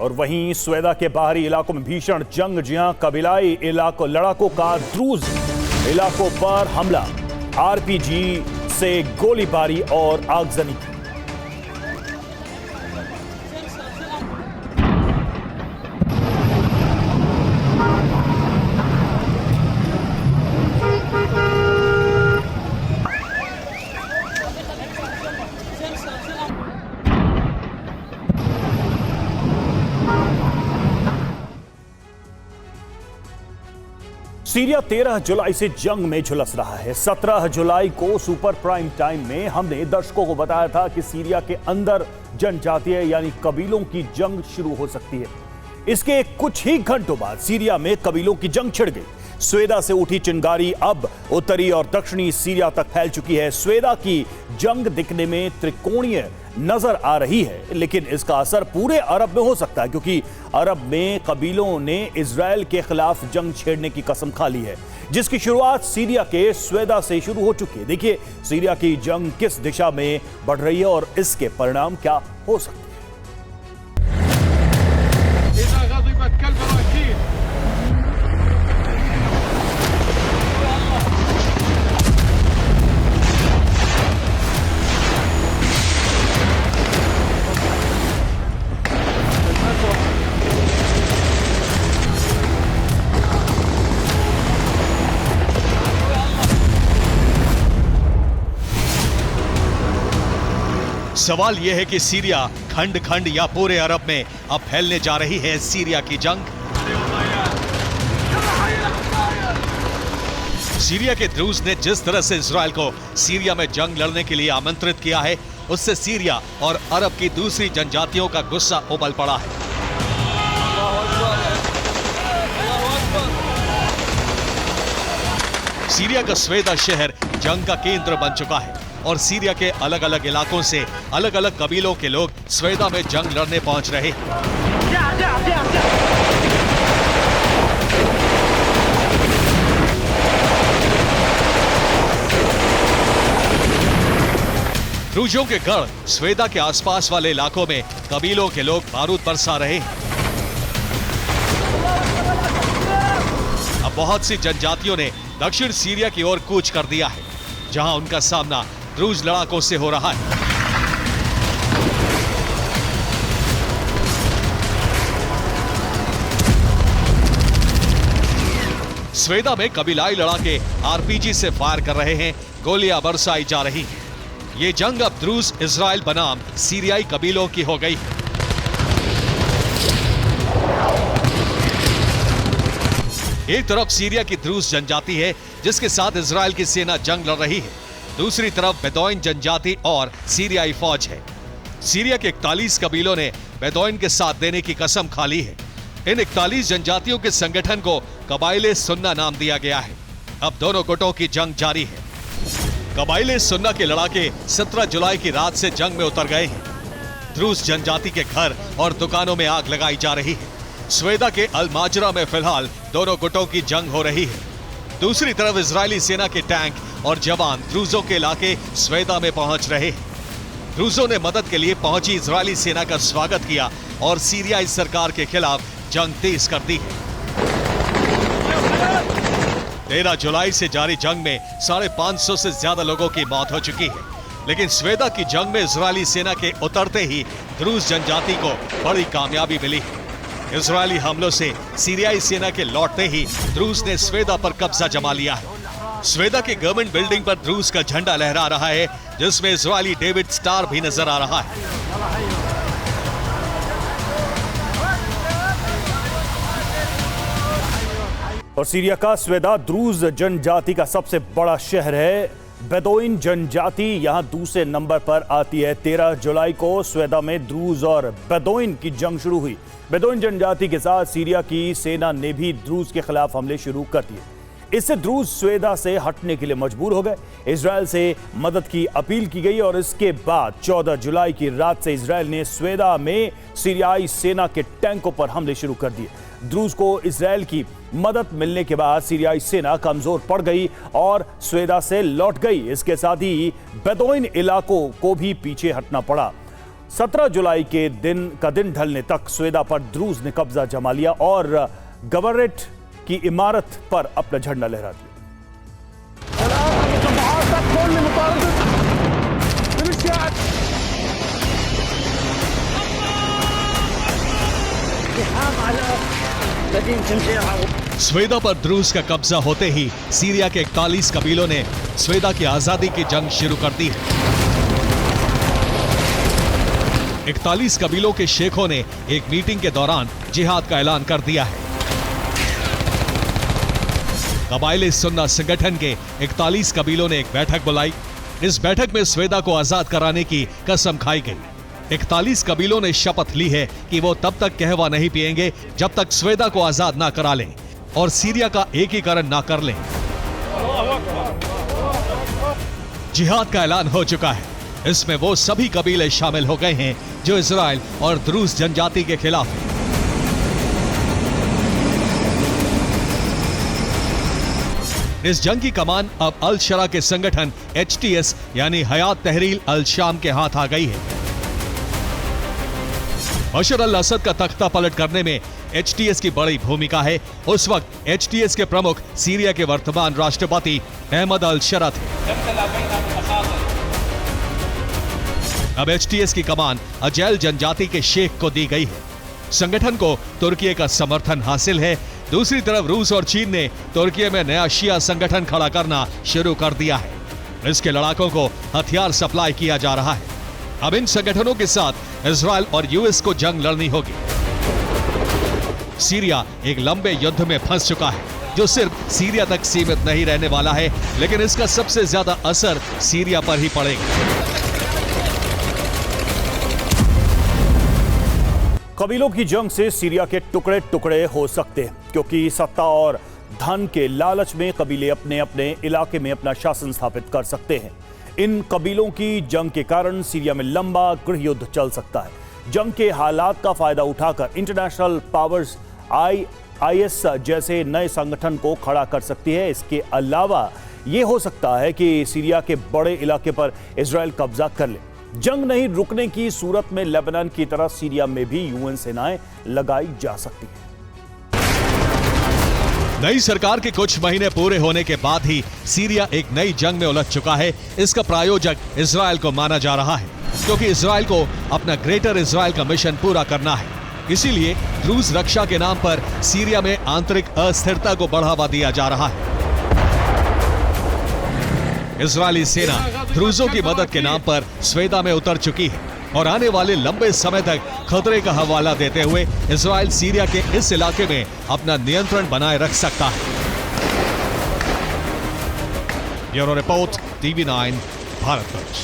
और वहीं स्वेदा के बाहरी इलाकों में भीषण जंग। जी हां, कबीलाई इलाकों लड़ाकों का द्रूज इलाकों पर हमला, आरपीजी से गोलीबारी और आगजनी की। सीरिया 13 जुलाई से जंग में झुलस रहा है। 17 जुलाई को सुपर प्राइम टाइम में हमने दर्शकों को बताया था कि सीरिया के अंदर जनजातीय यानी कबीलों की जंग शुरू हो सकती है। इसके कुछ ही घंटों बाद सीरिया में कबीलों की जंग छिड़ गई। स्वेदा से उठी चिंगारी अब उत्तरी और दक्षिणी सीरिया तक फैल चुकी है। स्वेदा की जंग दिखने में त्रिकोणीय नजर आ रही है, लेकिन इसका असर पूरे अरब में हो सकता है, क्योंकि अरब में कबीलों ने इजराइल के खिलाफ जंग छेड़ने की कसम खा ली है, जिसकी शुरुआत सीरिया के स्वेदा से शुरू हो चुकी है। देखिए सीरिया की जंग किस दिशा में बढ़ रही है और इसके परिणाम क्या हो सकते हैं। सवाल यह है कि सीरिया खंड खंड या पूरे अरब में अब फैलने जा रही है सीरिया की जंग। सीरिया के द्रूज ने जिस तरह से इजराइल को सीरिया में जंग लड़ने के लिए आमंत्रित किया है, उससे सीरिया और अरब की दूसरी जनजातियों का गुस्सा उबल पड़ा है। सीरिया का स्वेदा शहर जंग का केंद्र बन चुका है और सीरिया के अलग अलग इलाकों से अलग अलग कबीलों के लोग स्वेदा में जंग लड़ने पहुंच रहे हैं। द्रूजों के गढ़ स्वेदा के आसपास वाले इलाकों में कबीलों के लोग बारूद बरसा रहे हैं। अब बहुत सी जनजातियों ने दक्षिण सीरिया की ओर कूच कर दिया है, जहां उनका सामना द्रूज लड़ाकों से हो रहा है। स्वेदा में कबीलाई लड़ाके आरपीजी से फायर कर रहे हैं, गोलियां बरसाई जा रही हैं। ये जंग अब द्रूज इजराइल बनाम सीरियाई कबीलों की हो गई है। एक तरफ सीरिया की द्रूज जनजाति है जिसके साथ इजराइल की सेना जंग लड़ रही है, दूसरी तरफ बेदौइन जनजाति और सीरियाई फौज है। सीरिया के 41 कबीलों ने बेदौइन के साथ देने की कसम खा ली है। इन 41 जनजातियों के संगठन को कबाइले सुन्ना नाम दिया गया है। अब दोनों गुटों की जंग जारी है। कबाइले सुन्ना के लड़ाके 17 जुलाई की रात से जंग में उतर गए हैं। द्रूज जनजाति के घर और दुकानों में आग लगाई जा रही है। स्वेदा के अल माजरा में फिलहाल दोनों गुटों की जंग हो रही है। दूसरी तरफ इजरायली सेना के टैंक और जवान द्रूजों के इलाके स्वेदा में पहुंच रहे हैं। द्रूजों ने मदद के लिए पहुंची इजरायली सेना का स्वागत किया और सीरियाई सरकार के खिलाफ जंग तेज कर दी है। 13 जुलाई से जारी जंग में 550 से ज्यादा लोगों की मौत हो चुकी है, लेकिन स्वेदा की जंग में इजरायली सेना के उतरते ही द्रूज जनजाति को बड़ी कामयाबी मिली है। इजरायली हमलों से सीरियाई सेना के लौटते ही द्रूज ने स्वेदा पर कब्जा जमा लिया है। स्वेदा के गवर्नमेंट बिल्डिंग पर द्रूज का झंडा लहरा रहा है, जिसमें इजरायली डेविड स्टार भी नजर आ रहा है। और सीरिया का स्वेदा द्रूज जनजाति का सबसे बड़ा शहर है। बेदौइन जनजाति यहां दूसरे नंबर पर आती है। 13 जुलाई को स्वेदा में द्रूज और बेदौइन की जंग शुरू हुई। बेदौइन जनजाति के साथ सीरिया की सेना ने भी द्रूज के खिलाफ हमले शुरू कर दिए। इससे द्रूज स्वेदा से हटने के लिए मजबूर हो गए। इजराइल से मदद की अपील की गई और इसके बाद 14 जुलाई की रात से इजराइल ने स्वेदा में सीरियाई सेना के टैंकों पर हमले शुरू कर दिए। द्रूज को इजराइल की मदद मिलने के बाद सीरियाई सेना कमजोर पड़ गई और स्वेदा से लौट गई। इसके साथ ही बेदौइन इलाकों को भी पीछे हटना पड़ा। 17 जुलाई के दिन ढलने तक स्वेदा पर द्रूज ने कब्जा जमा लिया और गवर्नरेट की इमारत पर अपना झंडा लहरा दिया। स्वेदा पर द्रूज का कब्जा होते ही सीरिया के 41 कबीलों ने स्वेदा की आजादी की जंग शुरू कर दी है। 41 कबीलों के शेखों ने एक मीटिंग के दौरान जिहाद का ऐलान कर दिया है। कबाइले सुन्ना संगठन के 41 कबीलों ने एक बैठक बुलाई। इस बैठक में स्वेदा को आजाद कराने की कसम खाई गई। 41 कबीलों ने शपथ ली है कि वो तब तक कहवा नहीं पिएंगे जब तक स्वेदा को आजाद ना करा लें और सीरिया का एकीकरण ना कर लें। जिहाद का ऐलान हो चुका है। इसमें वो सभी कबीले शामिल हो गए हैं जो इजराइल और द्रूज जनजाति के खिलाफ हैं। इस जंग की कमान अब अल शरा के संगठन HTS यानी हयात तहरीर अल शाम के हाथ आ गई है। बशर अल असद का तख्ता पलट करने में HTS की बड़ी भूमिका है। उस वक्त HTS के प्रमुख सीरिया के वर्तमान राष्ट्रपति अहमद अल शरा थे। अब HTS की कमान अजैल जनजाति के शेख को दी गई है। संगठन को तुर्की का समर्थन हासिल है। दूसरी तरफ रूस और चीन ने तुर्की में नया शिया संगठन खड़ा करना शुरू कर दिया है। इसके लड़ाकों को हथियार सप्लाई किया जा रहा है। अब इन संगठनों के साथ इजराइल और US को जंग लड़नी होगी। सीरिया एक लंबे युद्ध में फंस चुका है जो सिर्फ सीरिया तक सीमित नहीं रहने वाला है, लेकिन इसका सबसे ज्यादा असर सीरिया पर ही पड़ेगा। कबीलों की जंग से सीरिया के टुकड़े टुकड़े हो सकते हैं, क्योंकि सत्ता और धन के लालच में कबीले अपने अपने इलाके में अपना शासन स्थापित कर सकते हैं। इन कबीलों की जंग के कारण सीरिया में लंबा गृह युद्ध चल सकता है। जंग के हालात का फायदा उठाकर इंटरनेशनल पावर्स IS जैसे नए संगठन को खड़ा कर सकती है। इसके अलावा यह हो सकता है कि सीरिया के बड़े इलाके पर इजराइल कब्जा कर ले। जंग नहीं रुकने की सूरत में लेबनान की तरह सीरिया में भी UN सेनाएं लगाई जा सकती हैं। नई सरकार के कुछ महीने पूरे होने के बाद ही सीरिया एक नई जंग में उलझ चुका है। इसका प्रायोजक इजराइल को माना जा रहा है, क्योंकि इजराइल को अपना ग्रेटर इजराइल का मिशन पूरा करना है। इसीलिए द्रूज रक्षा के नाम पर सीरिया में आंतरिक अस्थिरता को बढ़ावा दिया जा रहा है। इजरायली सेना द्रूजों की मदद के नाम पर स्वेदा में उतर चुकी है और आने वाले लंबे समय तक खतरे का हवाला देते हुए इजराइल सीरिया के इस इलाके में अपना नियंत्रण बनाए रख सकता है। Bureau report TV9 Bharatvarsh.